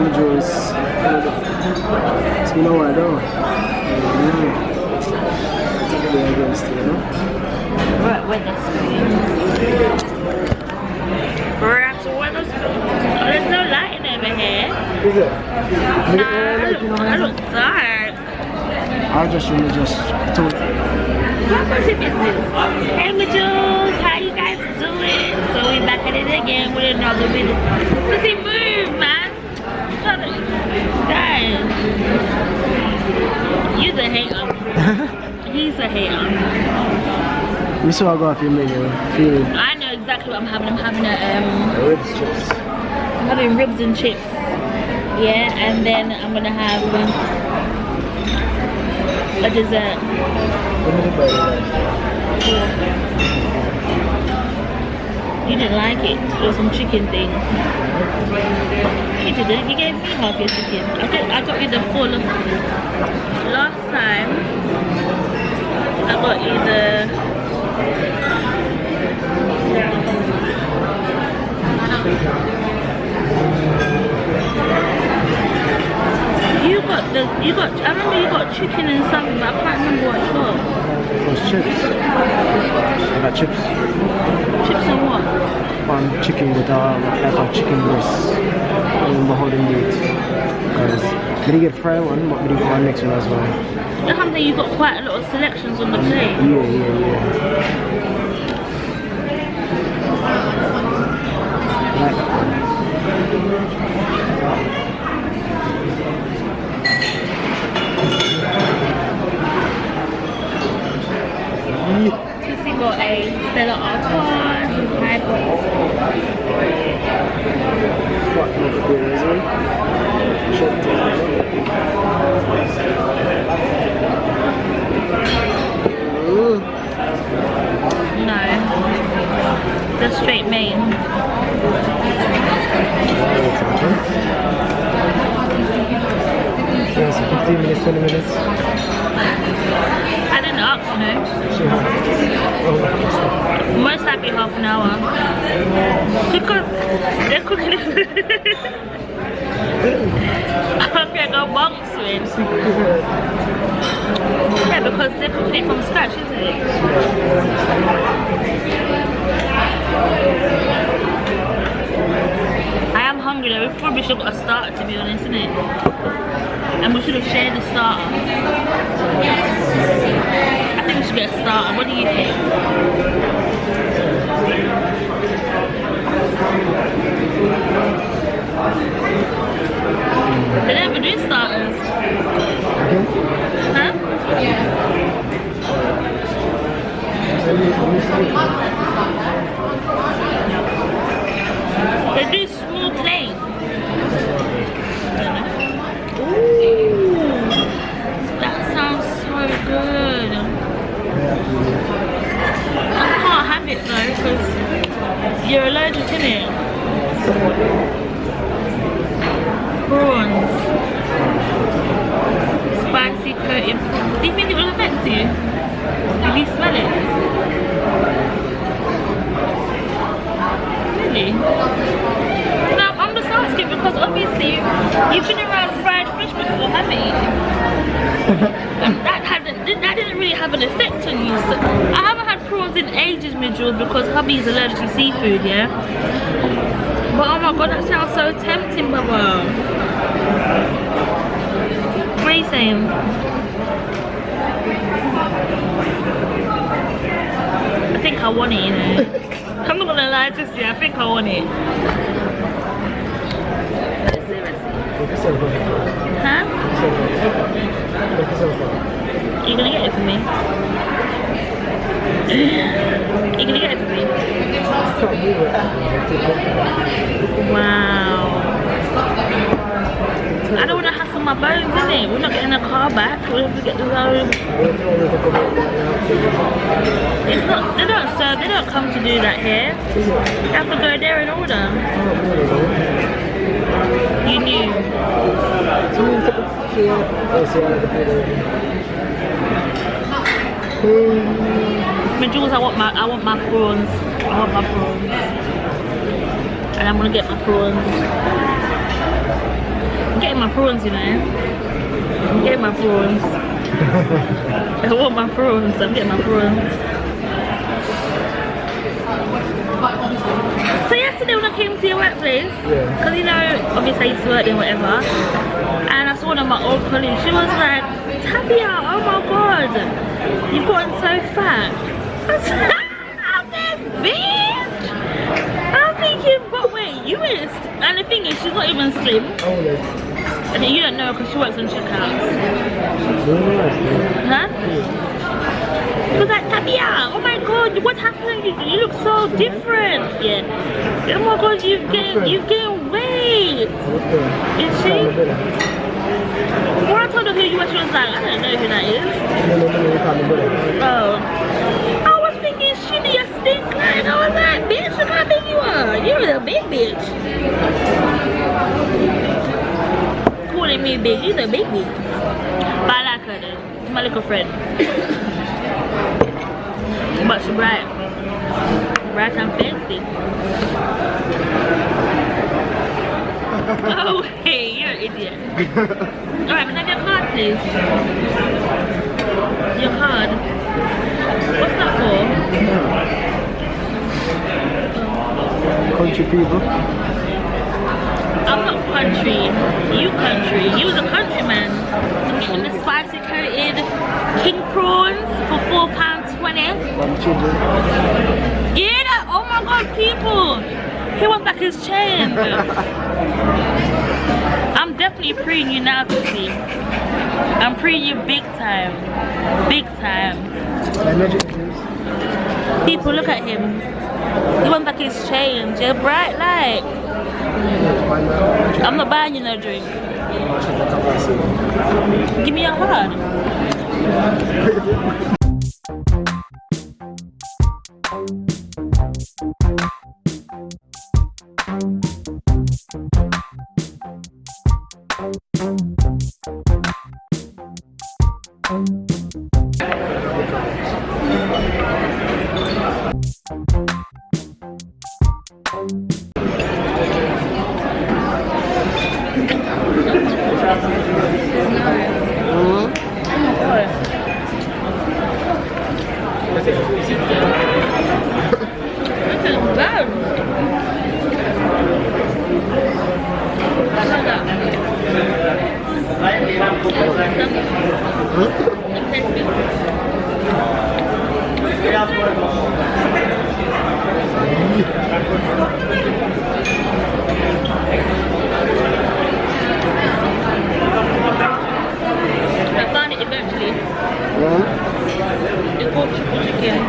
on the Julz. It's been a while though. Today against you know. Right, Wednesday. We're at Wednesday. There's no lighting over here. Is it? I look dark. I just really just told. Welcome to business. Hey, Julz, how you guys doing? So we're back at it again with another video. Toussy, move, man. Guys, you're the hater. He's a hater. You saw I got a few minutes. I know exactly what I'm having. I'm having a ribs chips. I'm having ribs and chips. Yeah, and then I'm gonna have a dessert. You didn't like it. It was some chicken thing. You didn't. You gave me half your chicken. I got you the full. Last time I got you the. I remember you got chicken and something, but I can't remember what it was. It was chips. I got chips. Chips and what? Chicken with like a chicken breast and holding meat. Because we didn't get fried one, but we didn't get one next one as well. You know something, you got quite a lot of selections on the plate. Yeah. Like that one. Toussy got a Stella Artois with pineapple. No, the straight main. Yes, 15 minutes, 20 minutes. I didn't ask, most likely half an hour. Because they're cooking it. I'm gonna go bonks with. Yeah, because they're cooking it from scratch, isn't it? I am hungry though. We probably should have got a starter, to be honest, isn't it? And we should have shared the starter. I think we should get a starter. What do you think? They never do starters. Huh? They do small plates. Ooh, that sounds so good. I can't have it though because you're allergic to it. Prawns. Spicy coated prawns. Do you think it will affect you? Can you smell it? Really? No, I'm just asking because obviously you've been around fried fish before, haven't you? That didn't really have an effect on you. So I haven't had prawns in ages, Julz, because hubby is allergic to seafood, yeah? But oh my god, that sounds so tempting, Baba. What are you saying? I think I want it, you know. I'm not gonna lie to you, I think I want it. Huh? You're gonna get it for me? You're gonna get it for me? Wow. I don't want to hassle my bones, innit? We're not getting a car back. We'll have to get the road. It's not, they don't serve, they don't come to do that here. You have to go there and order. You knew. Julz, I want my prawns. I want my prawns. And I'm gonna get my prawns. my prawns, you know. I'm getting my prawns. I want my prawns. I'm getting my prawns. So yesterday when I came to your workplace, because you know, obviously I used to work there, whatever, and I saw one of my old colleagues. She was like, Tabia, oh my god, you've gotten so fat. I was like, I'm that bitch. I'm thinking, but wait, you missed. And the thing is, she's not even slim. And you don't know because she works on checkouts. Huh? She was like, Tabia, oh my god, what happened? You look so different. Yeah. Oh my god, you've gained weight. Is she? When I told her who you were, she was like, I don't know who that is. Oh. I was thinking, shitty, you stink like. I was like, bitch, look how big you are. You're a big bitch. Calling me big, you're a big bitch. But I like her though. She's my little friend. But she's bright. Bright and fancy. Oh, hey, you're an idiot. Alright, can I have your card, please? Your card. What's that for? Country people. I'm not country. You country. You was a countryman. I'm getting the spicy coated king prawns for £4.20. Yeah, that, oh my god, people. He wants back his change. I'm definitely preying you now, Toussy. I'm preying you big time. Big time. People, look at him. He wants back his change. You're bright light. I'm not buying you no drink. Give me your card. I found it eventually. It's called triple chicken.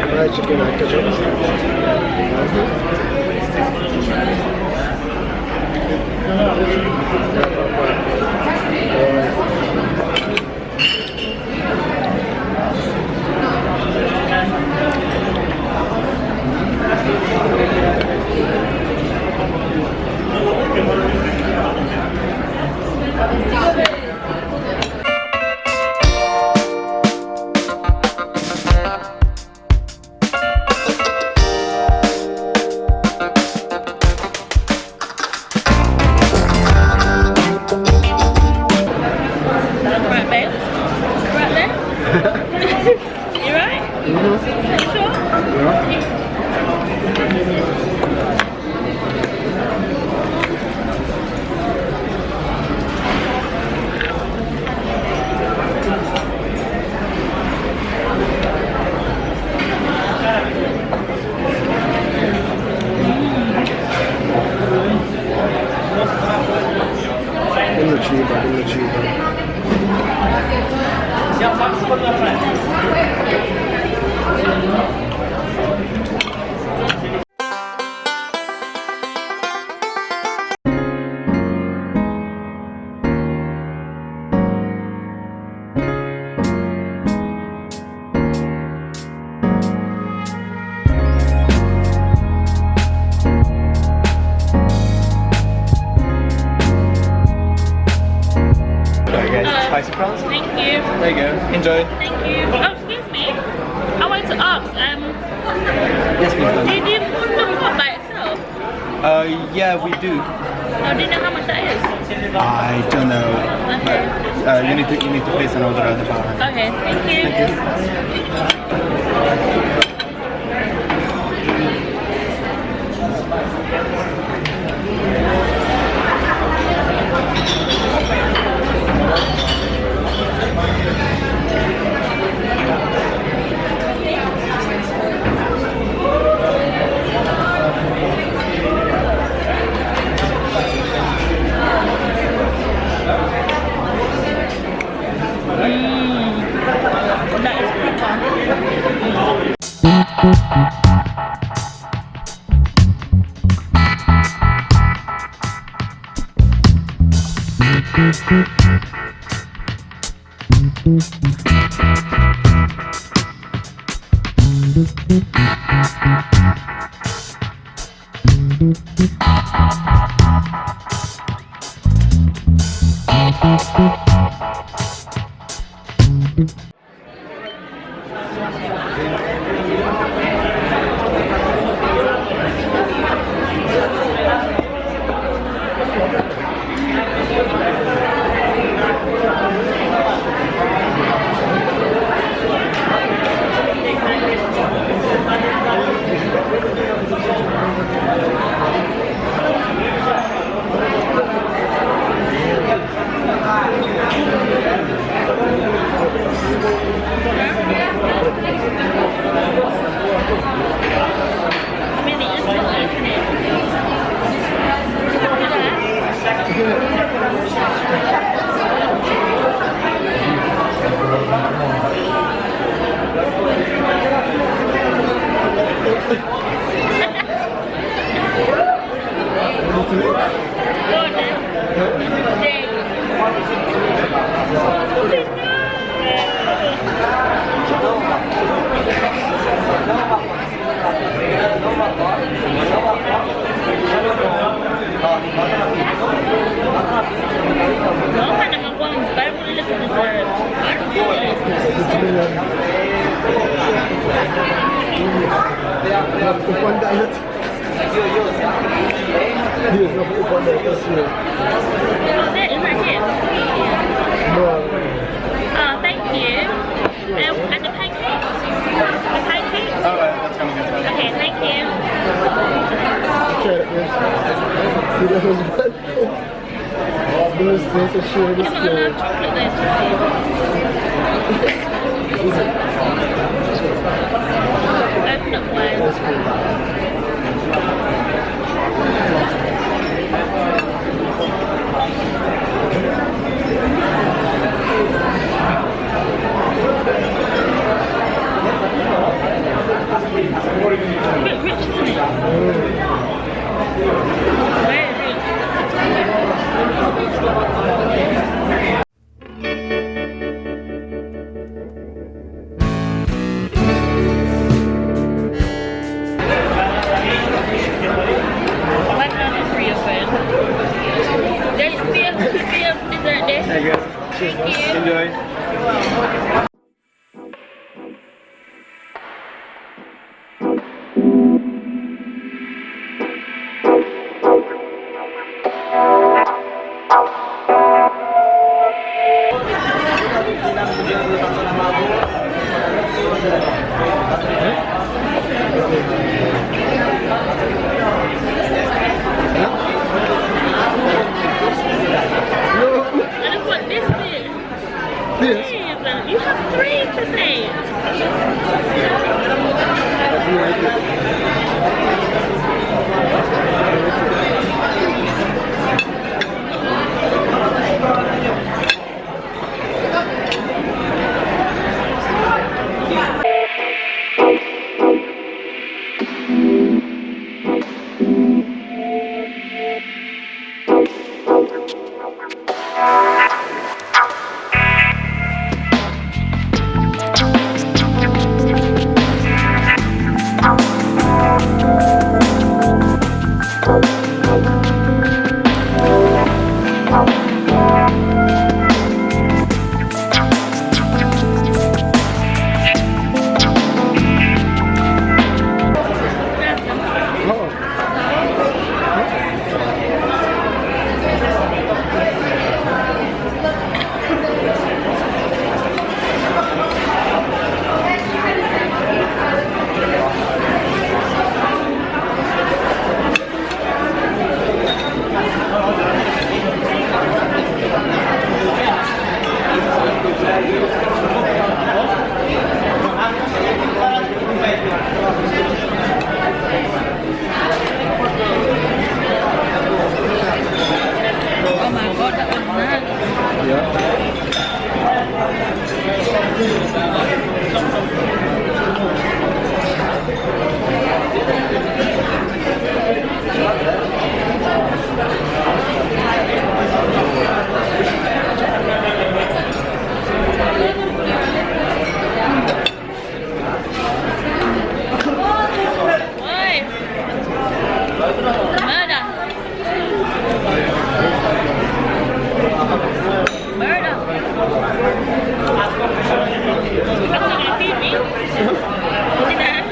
Fried chicken and ketchup. Spicy prawns? Thank you. There you go. Enjoy. Thank you. Oh, excuse me. I wanted to ask, Yes, please. do you do full pot by itself? Yeah, we do. Oh, do you know how much that is? I don't know. Okay. You need to place an order at the bar. Okay, thank you. That is thank you. And the pancake? The pancake? Oh, that's coming good. Okay, thank you. Those things are sure There's not enough chocolate there to open up wide. A bit rich, isn't it? Very rich. Why can't I free your phone? There's beer dessert there. There you go. Thank you. Enjoy. You have 3 to say. Oh my god, that was nice. Oi. Murder. Murder. You're not gonna feed me. Isn't that?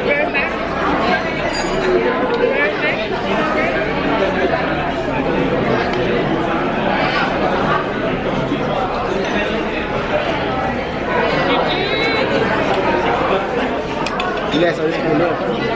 Very bad. You guys are just gonna do it.